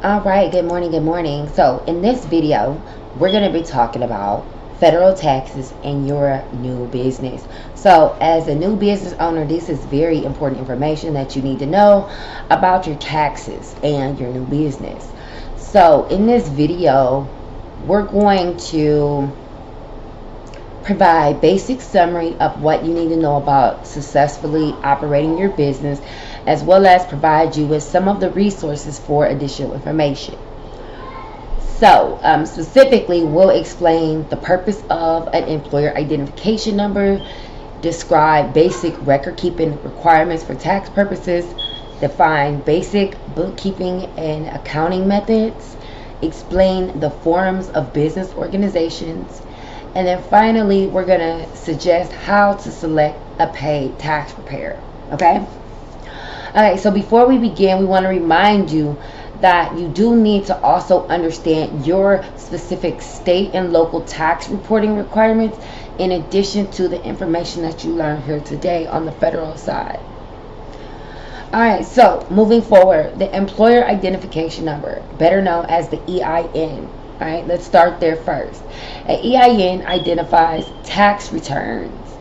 All right, good morning, good morning. So in this video, we're going to be talking about federal taxes and your new business. So as a new business owner, this is very important information that you need to know about your taxes and your new business. So in this video, we're going to provide basic summary of what you need to know about successfully operating your business, as well as provide you with some of the resources for additional information. So specifically, we'll explain the purpose of an employer identification number, describe basic record keeping requirements for tax purposes, define basic bookkeeping and accounting methods, explain the forms of business organizations, and then finally, we're going to suggest how to select a paid tax preparer. Okay? Okay, so before we begin, we want to remind you that you do need to also understand your specific state and local tax reporting requirements, in addition to the information that you learned here today on the federal side. Alright, so moving forward, the employer identification number, better known as the EIN. Alright, let's start there first. An EIN identifies tax returns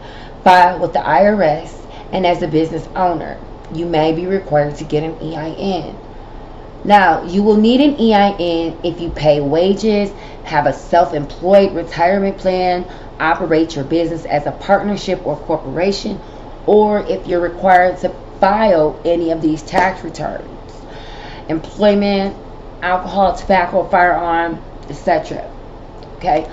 filed with the IRS, and as a business owner, you may be required to get an EIN. Now, you will need an EIN if you pay wages, have a self-employed retirement plan, operate your business as a partnership or corporation, or if you're required to file any of these tax returns: employment, alcohol, tobacco, firearm, etc. Okay,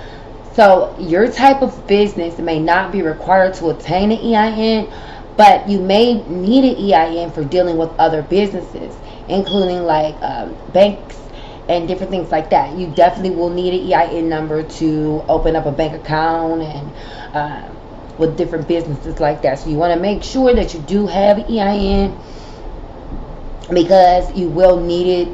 so your type of business may not be required to obtain an EIN, but you may need an EIN for dealing with other businesses, including like banks and different things like that. You definitely will need an EIN number to open up a bank account and with different businesses like that. So you want to make sure that you do have an EIN, because you will need it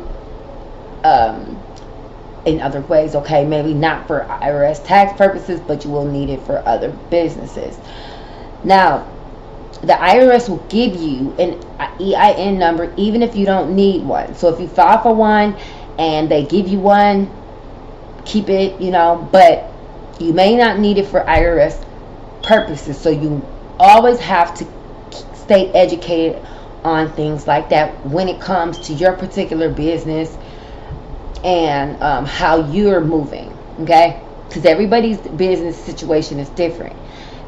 in other ways. Okay, maybe not for IRS tax purposes, but you will need it for other businesses. Now, the IRS will give you an EIN number even if you don't need one. So if you file for one and they give you one, keep it, but you may not need it for IRS purposes. So you always have to stay educated on things like that when it comes to your particular business and how you're moving, okay? Because everybody's business situation is different,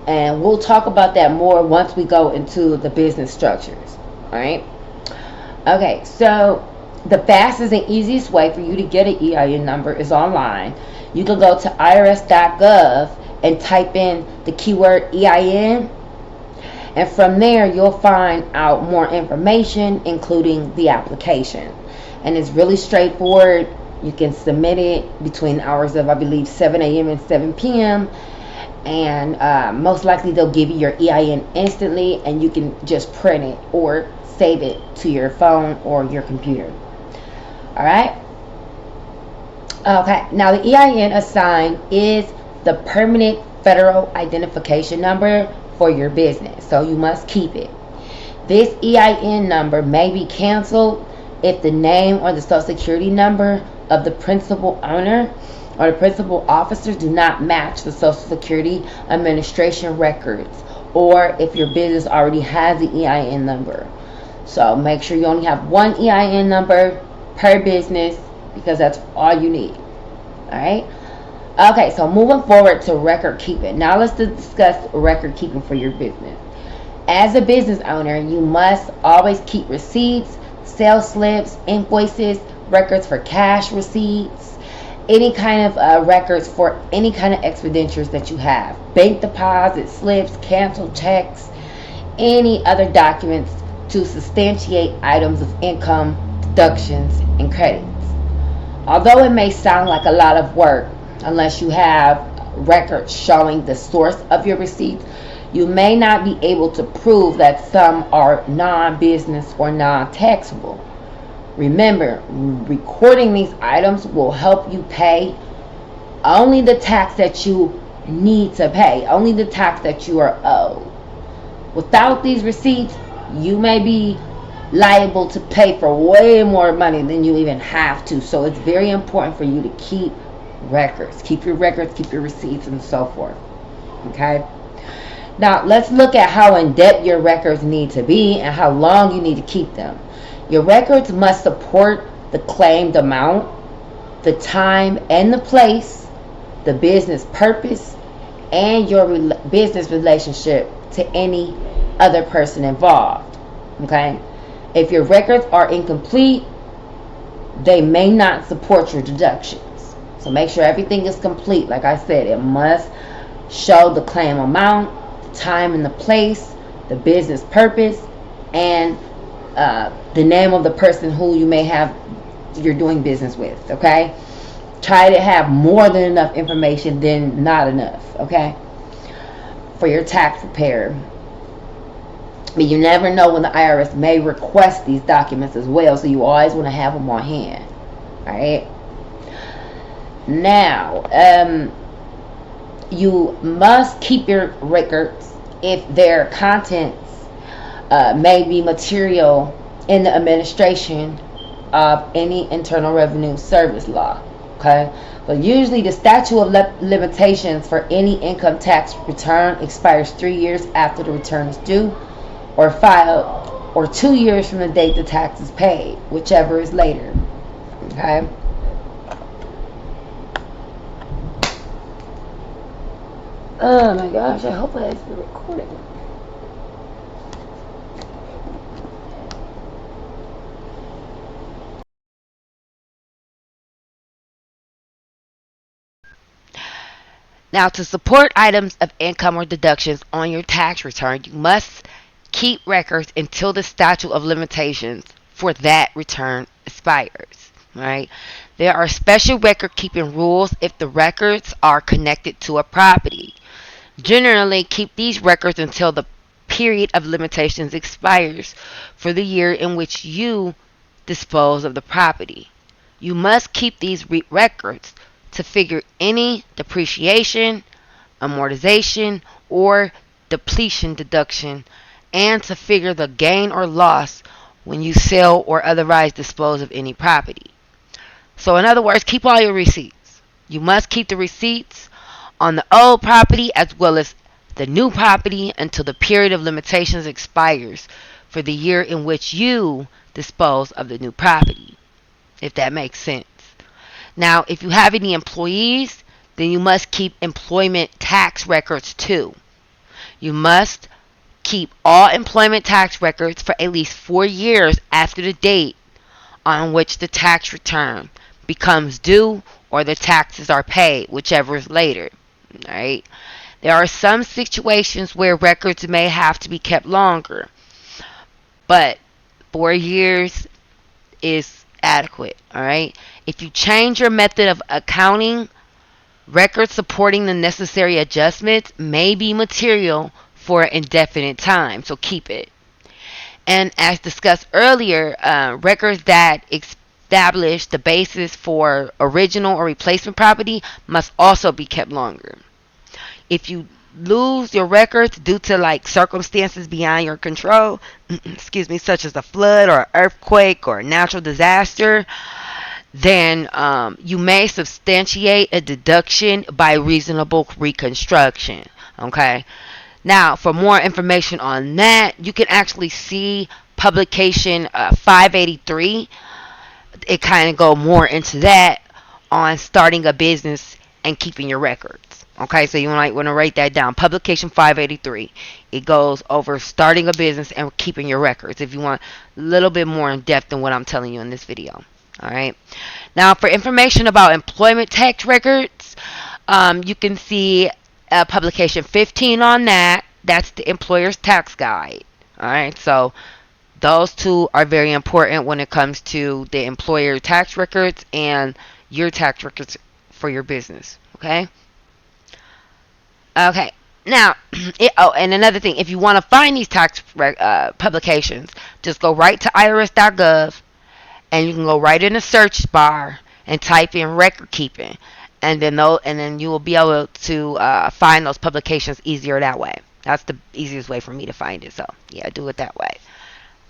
and we'll talk about that more once we go into the business structures. All right? Okay, so the fastest and easiest way for you to get an EIN number is online. You can go to irs.gov and type in the keyword EIN, and from there you'll find out more information, including the application. And it's really straightforward. You can submit it between the hours of, I believe, 7 a.m. and 7 p.m. And most likely they'll give you your EIN instantly, and you can just print it or save it to your phone or your computer. Alright? Okay, now the EIN assigned is the permanent federal identification number for your business, so you must keep it. This EIN number may be canceled if the name or the social security number of the principal owner or the principal officer do not match the Social Security Administration records, or if your business already has the EIN number. So make sure you only have one EIN number per business, because that's all you need. Alright? Okay, so moving forward to record keeping. Now let's discuss record keeping for your business. As a business owner, you must always keep receipts, sales slips, invoices, records for cash receipts, any kind of records for any kind of expenditures that you have, bank deposits, slips, canceled checks, any other documents to substantiate items of income, deductions, and credits. Although it may sound like a lot of work, unless you have records showing the source of your receipts, you may not be able to prove that some are non-business or non-taxable. Remember, recording these items will help you pay only the tax that you need to pay, only the tax that you are owed. Without these receipts, you may be liable to pay for way more money than you even have to. So it's very important for you to keep records. Keep your records, keep your receipts, and so forth. Okay? Now, let's look at how in-depth your records need to be and how long you need to keep them. Your records must support the claimed amount, the time and the place, the business purpose, and your business relationship to any other person involved. Okay? If your records are incomplete, they may not support your deductions. So make sure everything is complete. Like I said, it must show the claim amount, the time and the place, the business purpose, and the name of the person who you're doing business with. Okay? Try to have more than enough information than not enough. Okay? For your tax preparer. But you never know when the IRS may request these documents as well, so you always want to have them on hand. Alright? Now, you must keep your records if their contents may be material in the administration of any Internal Revenue Service law. Okay? But usually the statute of limitations for any income tax return expires 3 years after the return is due or filed, or 2 years from the date the tax is paid, whichever is later. Okay? Oh my gosh, I hope I actually recorded it. Now, to support items of income or deductions on your tax return, you must keep records until the statute of limitations for that return expires. Right? There are special record keeping rules if the records are connected to a property. Generally, keep these records until the period of limitations expires for the year in which you dispose of the property. You must keep these records to figure any depreciation, amortization, or depletion deduction, and to figure the gain or loss when you sell or otherwise dispose of any property. So in other words, keep all your receipts. You must keep the receipts on the old property as well as the new property until the period of limitations expires for the year in which you dispose of the new property, if that makes sense. Now, if you have any employees, then you must keep employment tax records too. You must keep all employment tax records for at least 4 years after the date on which the tax return becomes due or the taxes are paid, whichever is later. Right? There are some situations where records may have to be kept longer, but 4 years is adequate. Alright? If you change your method of accounting, records supporting the necessary adjustments may be material for an indefinite time, so keep it. And as discussed earlier, records that establish the basis for original or replacement property must also be kept longer. If you lose your records due to circumstances beyond your control, excuse me, such as a flood or an earthquake or a natural disaster, then you may substantiate a deduction by reasonable reconstruction. Okay? Now, for more information on that, you can actually see publication 583. It kind of go more into that on starting a business and keeping your records. Okay, so you might want to write that down. Publication 583. It goes over starting a business and keeping your records if you want a little bit more in depth than what I'm telling you in this video. Alright. Now, for information about employment tax records, you can see publication 15 on that. That's the employer's tax guide. Alright, so those two are very important when it comes to the employer tax records and your tax records for your business. Okay? Okay. Now, and another thing, if you want to find these tax publications, just go right to irs.gov, and you can go right in the search bar and type in record keeping, and then you will be able to find those publications easier that way. That's the easiest way for me to find it. So yeah, do it that way.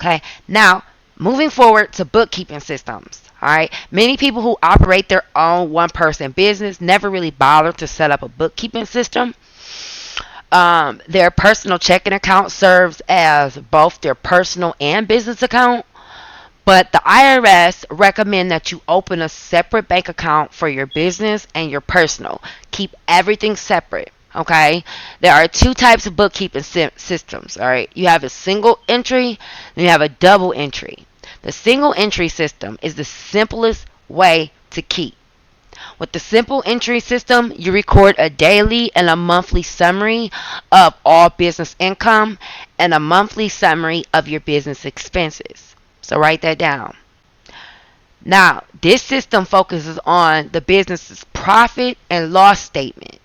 Okay, now moving forward to bookkeeping systems. All right, many people who operate their own one-person business never really bother to set up a bookkeeping system. Their personal checking account serves as both their personal and business account, but the IRS recommend that you open a separate bank account for your business and your personal. Keep everything separate. Okay, there are two types of bookkeeping systems. All right, you have a single entry and you have a double entry. The single entry system is the simplest way to keep. With the simple entry system, you record a daily and a monthly summary of all business income and a monthly summary of your business expenses. So write that down. Now, this system focuses on the business's profit and loss statement,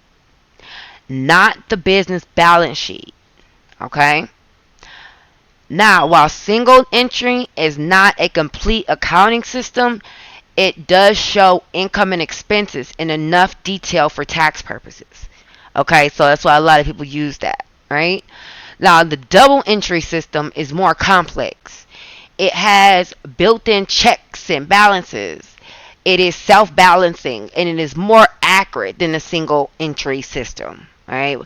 not the business balance sheet. Okay? Now, while single entry is not a complete accounting system, it does show income and expenses in enough detail for tax purposes. Okay, so that's why a lot of people use that, right? Now, the double entry system is more complex. It has built-in checks and balances. It is self-balancing and it is more accurate than a single entry system, right?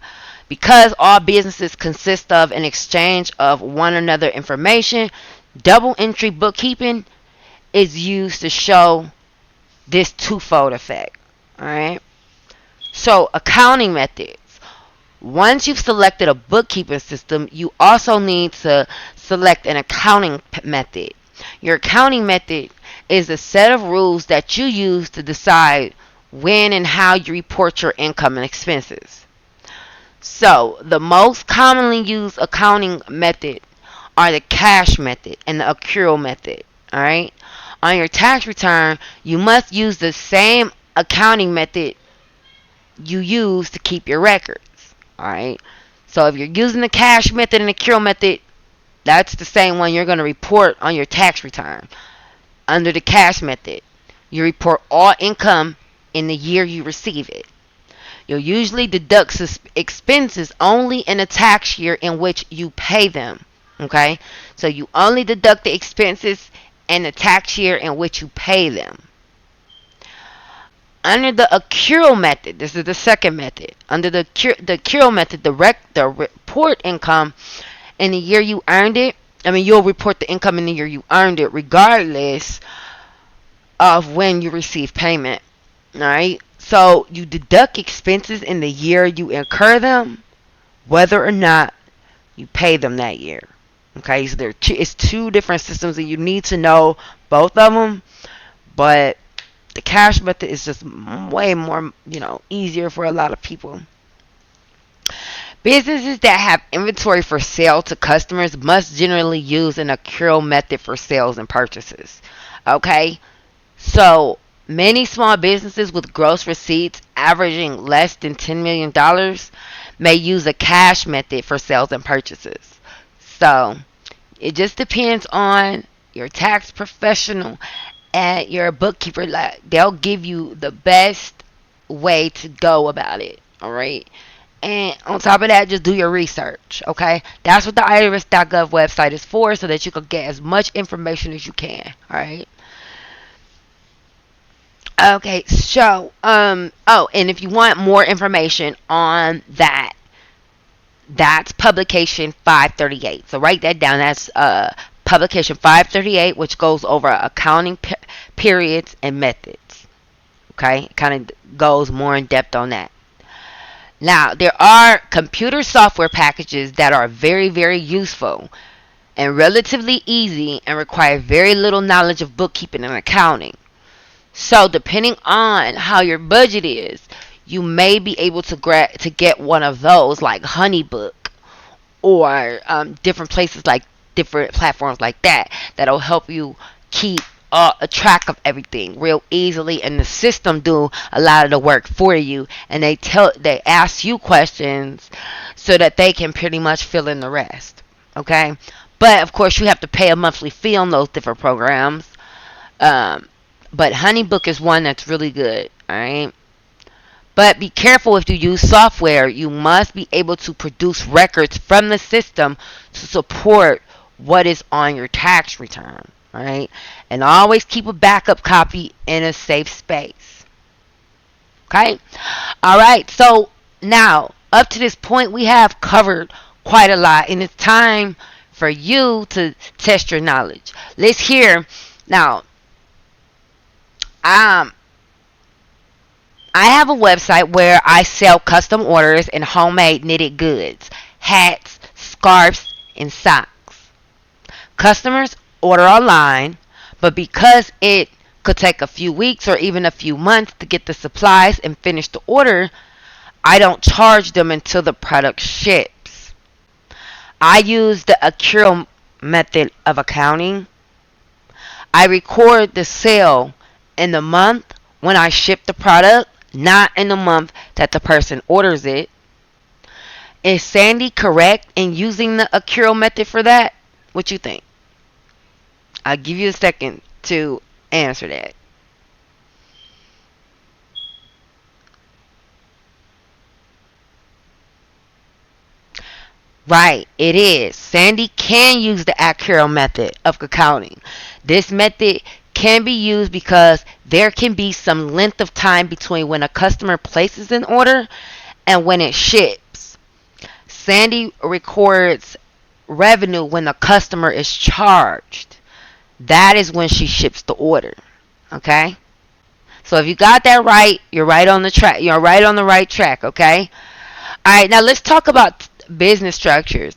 Because all businesses consist of an exchange of one another information, double entry bookkeeping is used to show this twofold effect. Alright? So, accounting methods. Once you've selected a bookkeeping system, you also need to select an accounting method. Your accounting method is a set of rules that you use to decide when and how you report your income and expenses. So, the most commonly used accounting method are the cash method and the accrual method. Alright? On your tax return, you must use the same accounting method you use to keep your records. Alright? So if you're using the cash method and the accrual method, that's the same one you're going to report on your tax return. Under the cash method, you report all income in the year you receive it. You'll usually deduct expenses only in a tax year in which you pay them. Okay? So you only deduct the expenses in the tax year in which you pay them. Under the accrual method, this is the second method. Under the accrual method, the report income in the year you earned it. You'll report the income in the year you earned it, regardless of when you receive payment. Alright? So you deduct expenses in the year you incur them, whether or not you pay them that year. Okay, so it's two different systems, and you need to know both of them. But the cash method is just way more, easier for a lot of people. Businesses that have inventory for sale to customers must generally use an accrual method for sales and purchases. Okay, so many small businesses with gross receipts averaging less than $10 million may use a cash method for sales and purchases. So, it just depends on your tax professional and your bookkeeper. They'll give you the best way to go about it. Alright? And on top of that, just do your research. Okay? That's what the irs.gov website is for, so that you can get as much information as you can. Alright? Okay, so, and if you want more information on that, that's publication 538. So write that down. That's publication 538, which goes over accounting periods and methods. Okay, it kind of goes more in depth on that. Now, there are computer software packages that are very, very useful and relatively easy and require very little knowledge of bookkeeping and accounting. So, depending on how your budget is, you may be able to get one of those, like HoneyBook, or different places, like different platforms like that, that'll help you keep a track of everything real easily, and the system do a lot of the work for you, and they ask you questions so that they can pretty much fill in the rest. Okay, but of course you have to pay a monthly fee on those different programs. But HoneyBook is one that's really good. Alright, but be careful if you use software. You must be able to produce records from the system to support what is on your tax return, right? And always keep a backup copy in a safe space. Okay? All right. So now, up to this point, we have covered quite a lot, and it's time for you to test your knowledge. Let's hear now. Um, I have a website where I sell custom orders and homemade knitted goods, hats, scarves, and socks. Customers order online, but because it could take a few weeks or even a few months to get the supplies and finish the order, I don't charge them until the product ships. I use the accrual method of accounting. I record the sale in the month when I ship the product, not in the month that the person orders it. Is Sandy correct in using the accrual method for that? What you think? I'll give you a second to answer that. Right, it is. Sandy can use the accrual method of accounting. This method can be used because there can be some length of time between when a customer places an order and when it ships. Sandy records revenue when the customer is charged. That is when she ships the order. Okay? So if you got that right, you're right on the track. You're right on the right track, okay? All right, now let's talk about business structures.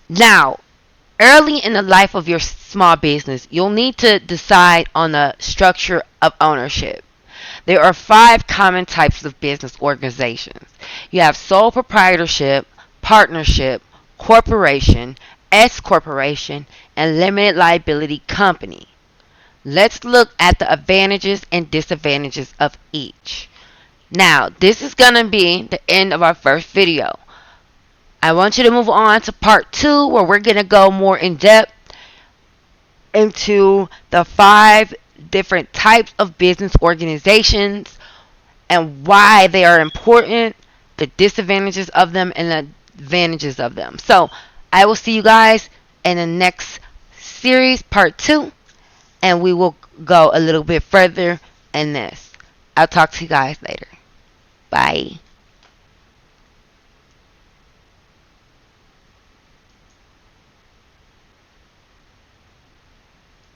Now, early in the life of your small business, you'll need to decide on the structure of ownership. There are 5 common types of business organizations. You have sole proprietorship, partnership, corporation, S corporation, and limited liability company. Let's look at the advantages and disadvantages of each. Now, this is going to be the end of our first video. I want you to move on to part 2, where we're going to go more in depth into the 5 different types of business organizations and why they are important, the disadvantages of them, and the advantages of them. So, I will see you guys in the next series, part 2, and we will go a little bit further in this. I'll talk to you guys later. Bye.